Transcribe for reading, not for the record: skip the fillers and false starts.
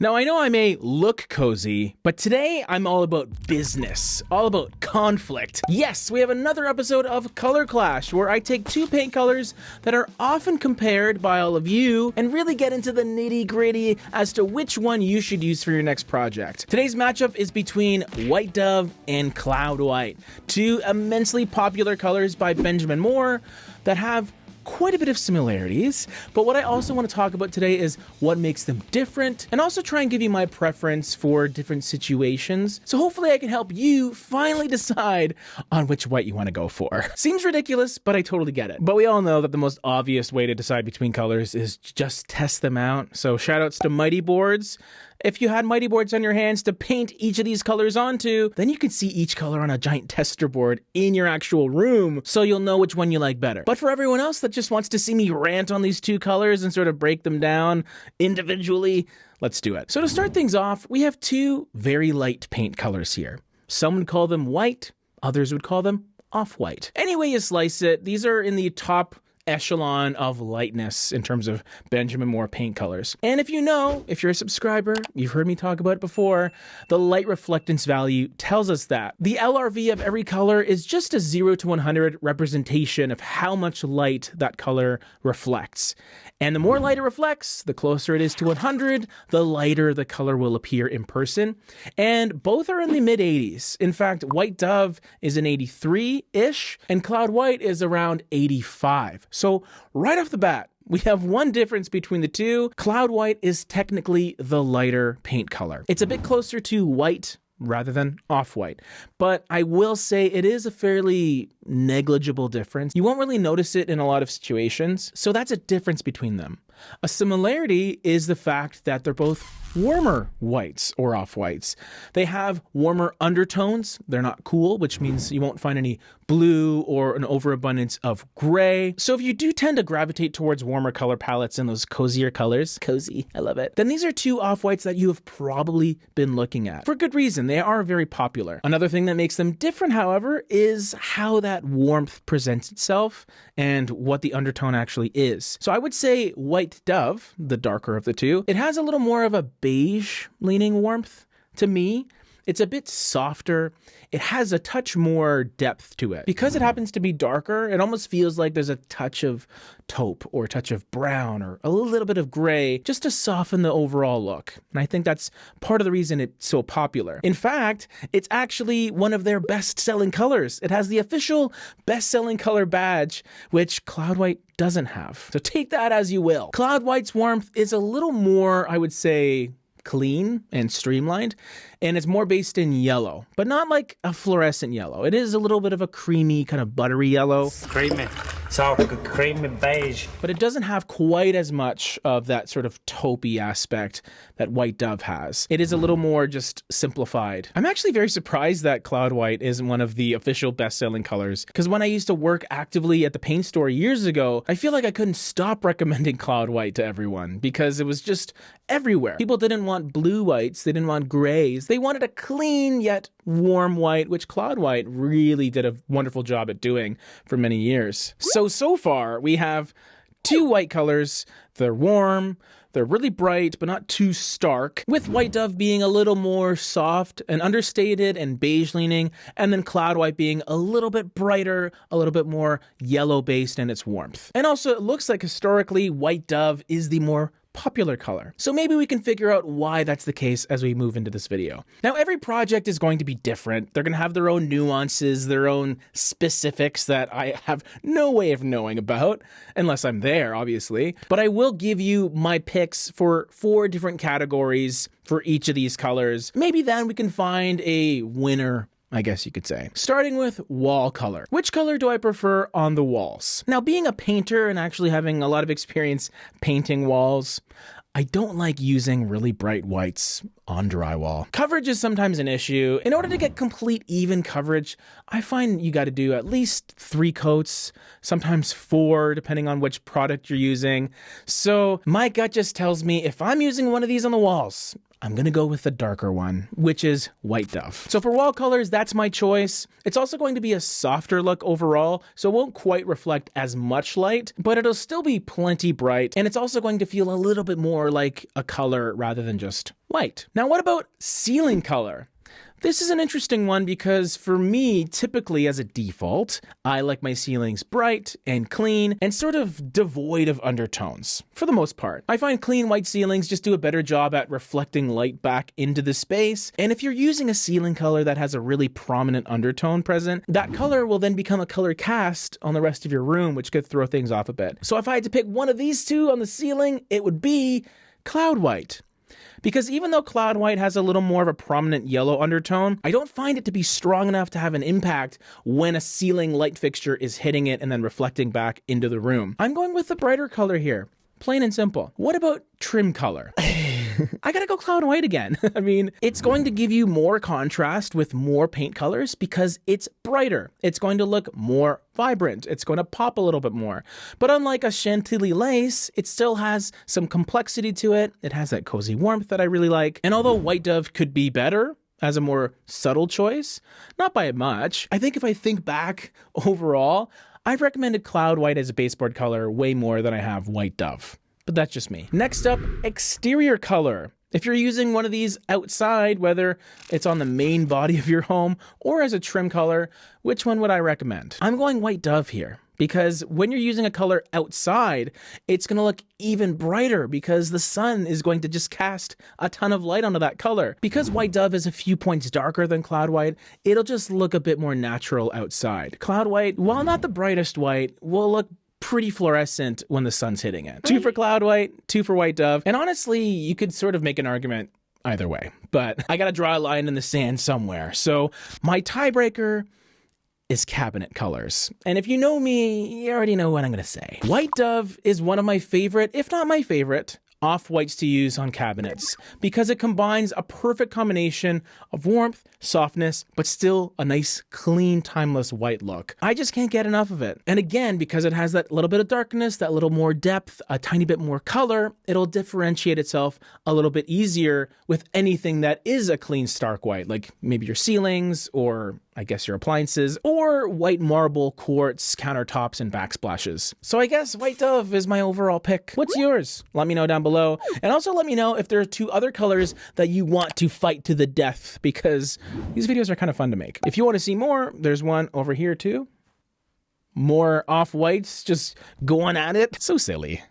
Now, I know I may look cozy, but today I'm all about business, all about conflict. Yes, we have another episode of Color Clash, where I take two paint colors that are often compared by all of you and really get into the nitty-gritty as to which one you should use for your next project. Today's matchup is between White Dove and Cloud White, two immensely popular colors by Benjamin Moore that have quite a bit of similarities, but what I also want to talk about today is what makes them different, and also try and give you my preference for different situations. So hopefully I can help you finally decide on which white you want to go for. Seems ridiculous, but I totally get it. But we all know that the most obvious way to decide between colors is just test them out. So shout outs to Mighty Boards. If you had Mighty Boards on your hands to paint each of these colors onto, then you can see each color on a giant tester board in your actual room, so you'll know which one you like better. But for everyone else that just wants to see me rant on these two colors and sort of break them down individually, let's do it. So to start things off, we have two very light paint colors here. Some would call them white, others would call them off-white. Any way you slice it, these are in the top echelon of lightness in terms of Benjamin Moore paint colors. And if you're a subscriber, you've heard me talk about it before, the light reflectance value tells us that. The LRV of every color is just a 0 to 100 representation of how much light that color reflects. And the more light it reflects, the closer it is to 100, the lighter the color will appear in person. And both are in the mid 80s. In fact, White Dove is an 83-ish, and Cloud White is around 85. So right off the bat, we have one difference between the two. Cloud White is technically the lighter paint color. It's a bit closer to white rather than off-white. But I will say it is a fairly negligible difference. You won't really notice it in a lot of situations, so that's a difference between them. A similarity is the fact that they're both warmer whites or off-whites. They have warmer undertones. They're not cool, which means you won't find any blue or an overabundance of gray. So if you do tend to gravitate towards warmer color palettes and those cozier colors, cozy, I love it, then these are two off-whites that you have probably been looking at. For good reason, they are very popular. Another thing that makes them different, however, is how that warmth presents itself and what the undertone actually is. So I would say White Dove, the darker of the two, it has a little more of a beige leaning warmth to me. It's a bit softer. It has a touch more depth to it. Because it happens to be darker, it almost feels like there's a touch of taupe or a touch of brown or a little bit of gray just to soften the overall look. And I think that's part of the reason it's so popular. In fact, it's actually one of their best-selling colors. It has the official best-selling color badge, which Cloud White doesn't have. So take that as you will. Cloud White's warmth is a little more, I would say, clean and streamlined, and it's more based in yellow, but not like a fluorescent yellow. It is a little bit of a creamy, kind of buttery yellow. Creamy. So creamy beige. But it doesn't have quite as much of that sort of taupey aspect that White Dove has. It is a little more just simplified. I'm actually very surprised that Cloud White isn't one of the official best-selling colors, because when I used to work actively at the paint store years ago, I feel like I couldn't stop recommending Cloud White to everyone because it was just everywhere. People didn't want blue whites, they didn't want grays, they wanted a clean yet warm white, which Cloud White really did a wonderful job at doing for many years. So far, we have two white colors. They're warm, they're really bright, but not too stark, with White Dove being a little more soft and understated and beige leaning, and then Cloud White being a little bit brighter, a little bit more yellow based in its warmth. And also, it looks like historically, White Dove is the more popular color. So maybe we can figure out why that's the case as we move into this video. Now, every project is going to be different. They're going to have their own nuances, their own specifics that I have no way of knowing about, unless I'm there, obviously. But I will give you my picks for 4 different categories for each of these colors. Maybe then we can find a winner, I guess you could say. Starting with wall color. Which color do I prefer on the walls? Now, being a painter and actually having a lot of experience painting walls, I don't like using really bright whites on drywall. Coverage is sometimes an issue. In order to get complete even coverage, I find you got to do at least 3 coats, sometimes 4, depending on which product you're using. So my gut just tells me if I'm using one of these on the walls, I'm gonna go with the darker one, which is White Dove. So for wall colors, that's my choice. It's also going to be a softer look overall, so it won't quite reflect as much light, but it'll still be plenty bright, and it's also going to feel a little bit more like a color rather than just white. Now, what about ceiling color? This is an interesting one because for me, typically as a default, I like my ceilings bright and clean and sort of devoid of undertones, for the most part. I find clean white ceilings just do a better job at reflecting light back into the space, and if you're using a ceiling color that has a really prominent undertone present, that color will then become a color cast on the rest of your room, which could throw things off a bit. So if I had to pick one of these two on the ceiling, it would be Cloud White. Because even though Cloud White has a little more of a prominent yellow undertone, I don't find it to be strong enough to have an impact when a ceiling light fixture is hitting it and then reflecting back into the room. I'm going with the brighter color here, plain and simple. What about trim color? I gotta go Cloud White again. I mean, it's going to give you more contrast with more paint colors because it's brighter. It's going to look more vibrant. It's going to pop a little bit more. But unlike a Chantilly lace, it still has some complexity to it. It has that cozy warmth that I really like. And although White Dove could be better as a more subtle choice, not by much, I think if I think back overall, I've recommended Cloud White as a baseboard color way more than I have White Dove. But that's just me. Next up, exterior color. If you're using one of these outside, whether it's on the main body of your home or as a trim color, which one would I recommend? I'm going White Dove here because when you're using a color outside, it's going to look even brighter because the sun is going to just cast a ton of light onto that color. Because White Dove is a few points darker than Cloud White, it'll just look a bit more natural outside. Cloud White, while not the brightest white, will look pretty fluorescent when the sun's hitting it. 2 for Cloud White, 2 for White Dove. And honestly, you could sort of make an argument either way, but I gotta draw a line in the sand somewhere. So my tiebreaker is cabinet colors. And if you know me, you already know what I'm gonna say. White Dove is one of my favorite, if not my favorite, off-whites to use on cabinets because it combines a perfect combination of warmth, softness, but still a nice, clean, timeless white look. I just can't get enough of it. And again, because it has that little bit of darkness, that little more depth, a tiny bit more color, it'll differentiate itself a little bit easier with anything that is a clean, stark white, like maybe your ceilings or I guess your appliances, or white marble, quartz, countertops, and backsplashes. So I guess White Dove is my overall pick. What's yours? Let me know down below. And also let me know if there are 2 other colors that you want to fight to the death, because these videos are kind of fun to make. If you want to see more, there's one over here too. More off-whites just going at it. So silly.